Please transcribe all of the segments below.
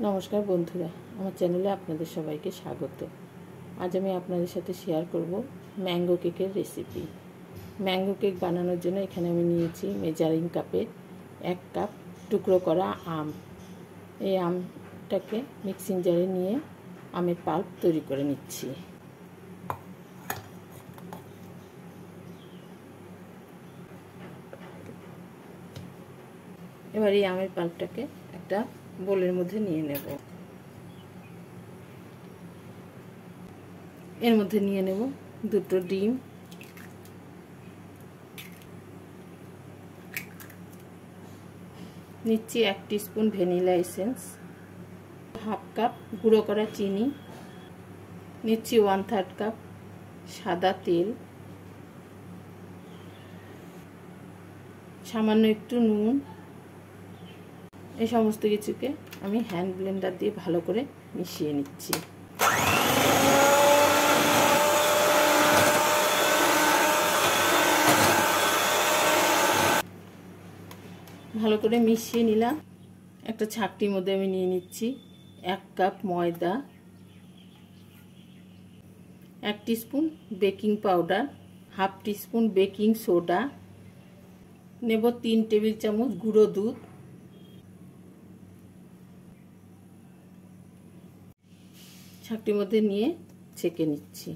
নমস্কার বন্ধুরা, আমার চ্যানেলে আপনাদের সবাইকে স্বাগত। আজ আমি আপনাদের সাথে শেয়ার করব ম্যাঙ্গো কেকের রেসিপি। ম্যাঙ্গো কেক বানানোর জন্য এখানে আমি নিয়েছি মেজারিং কাপে 1 কাপ টুকরো করা আম। এই আমটাকে মিক্সিং জারে নিয়ে আমের পাল্প তৈরি করে নিচ্ছি। এবার এই আমের পাল্পটাকে একটা বোলের মধ্যে নিয়ে নেব। এর মধ্যে নিয়ে নেব 2টো ডিম, নিচ্ছি 1 টিস্পুন ভ্যানিলা এসেন্স, 1/2 কাপ গুঁড়ো করা চিনি, নিচ্ছি 1/3 কাপ সাদা তেল, সামান্য একটু নুন। এই সমস্ত কিছুকে আমি হ্যান্ড ব্লেন্ডার দিয়ে ভালো করে মিশিয়ে নিচ্ছি। ভালো করে মিশিয়ে নিলাম। একটা ছাঁকটির মধ্যে আমি নিয়ে নিচ্ছি 1 কাপ ময়দা, 1 teaspoon baking powder, 1/2 teaspoon baking soda, নেব 3 টেবিল চামচ গুঁড়ো দুধ, ছাঁকটির মধ্যে নিয়ে ছেঁকে নিচ্ছি।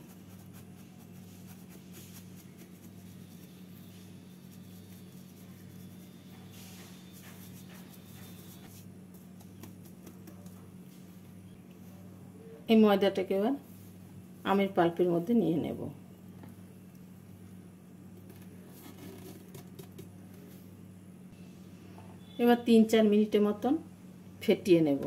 এই ময়দাটাকে এবার আমের পাল্পের মধ্যে নিয়ে নেব। এবার 3-4 মিনিটের মতন ফেটিয়ে নেব।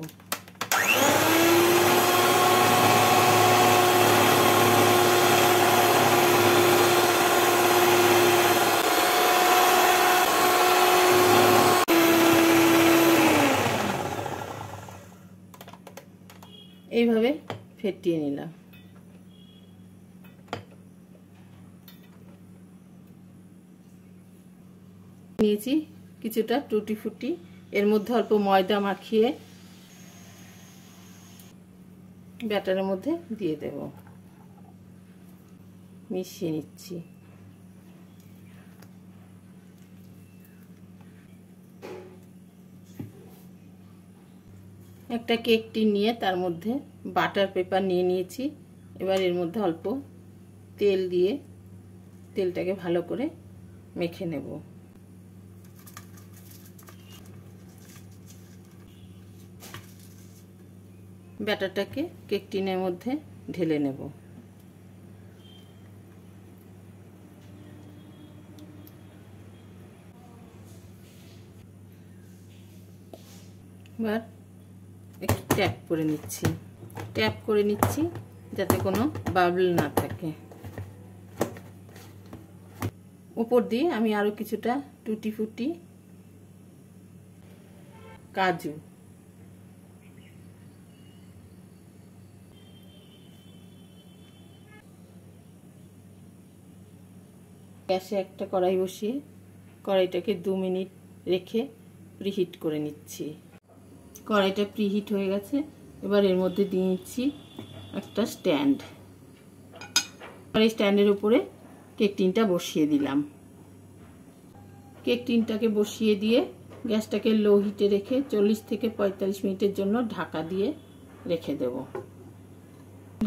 এইভাবে ফেটিয়ে নিলাম। নিয়েছি কিছুটা টুটি ফুটি, এর মধ্যে অল্প ময়দা মাখিয়ে ব্যাটারের মধ্যে দিয়ে দেব। মিশিয়ে নিচ্ছি। একটা কেক টিন নিয়ে তার মধ্যে বাটার পেপার নিয়ে নিয়েছি। এবার এর মধ্যে অল্প তেল দিয়ে তেলটাকে ভালো করে মেখে নেব। ব্যাটারটাকে কেক টিনের মধ্যে ঢেলে নেব। এবার একটু ট্যাপ করে নিচ্ছি যাতে কোনো বাবল না থাকে। উপর দিয়ে আমি আরো কিছুটা টুটি ফুটি কাজু, গ্যাসে একটা কড়াই বসিয়ে কড়াইটাকে 2 মিনিট রেখে প্রিহিট করে নিচ্ছি। কড়াইটা প্রিহিট হয়ে গেছে। এবার এর মধ্যে দিয়ে নিচ্ছি একটা স্ট্যান্ড। এই স্ট্যান্ডের উপরে কেক টিনটা বসিয়ে দিলাম। কেক টিনটাকে বসিয়ে দিয়ে গ্যাসটাকে লো হিটে রেখে 40 থেকে 45 মিনিটের জন্য ঢাকা দিয়ে রেখে দেব।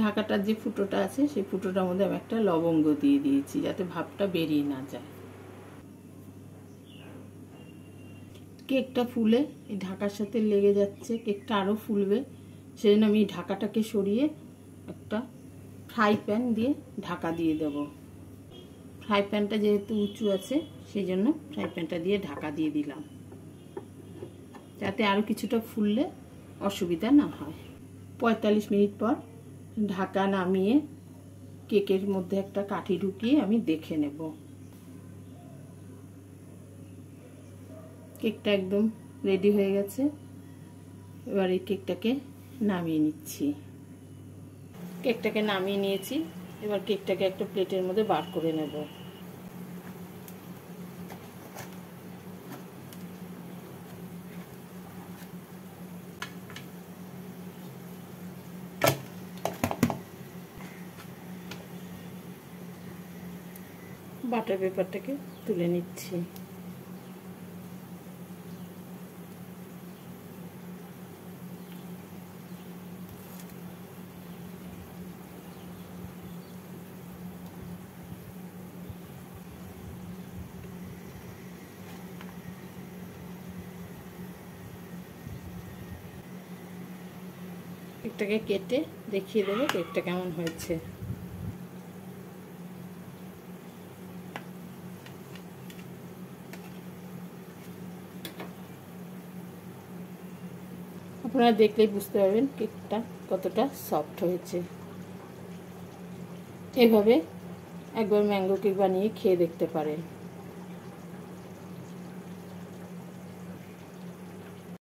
ঢাকাটার যে ফুটোটা আছে সেই ফুটোটার মধ্যে আমি একটা লবঙ্গ দিয়ে দিয়েছি যাতে ভাপটা বেরিয়ে না যায়। কেকটা ফুলে এই ঢাকার সাথে লেগে যাচ্ছে, কেকটা আরও ফুলবে। সেজন্য আমি ঢাকাটাকে সরিয়ে একটা ফ্রাই প্যান দিয়ে ঢাকা দিয়ে দেব। ফ্রাই প্যানটা যেহেতু উঁচু আছে সেই জন্য ফ্রাই প্যানটা দিয়ে ঢাকা দিয়ে দিলাম যাতে আরও কিছুটা ফুললে অসুবিধা না হয়। 45 মিনিট পর ঢাকা নামিয়ে কেকের মধ্যে একটা কাঠি ঢুকিয়ে আমি দেখে নেব। কেকটা একদম রেডি হয়ে গেছে। এবার এই কেকটাকে নামিয়ে নিচ্ছি। কেকটাকে নামিয়ে নিয়েছি। এবার কেকটাকে একটা প্লেটের মধ্যে বার করে নেব। বাটার পেপারটাকে তুলে নিচ্ছি। কেকটাকে কেটে দেখিয়ে দেবো কেকটা কেমন হয়েছে। আপনারা দেখলেই বুঝতে পারবেন কেকটা কতটা সফট হয়েছে। এভাবে একবার ম্যাঙ্গো কেক বানিয়ে খেয়ে দেখতে পারেন।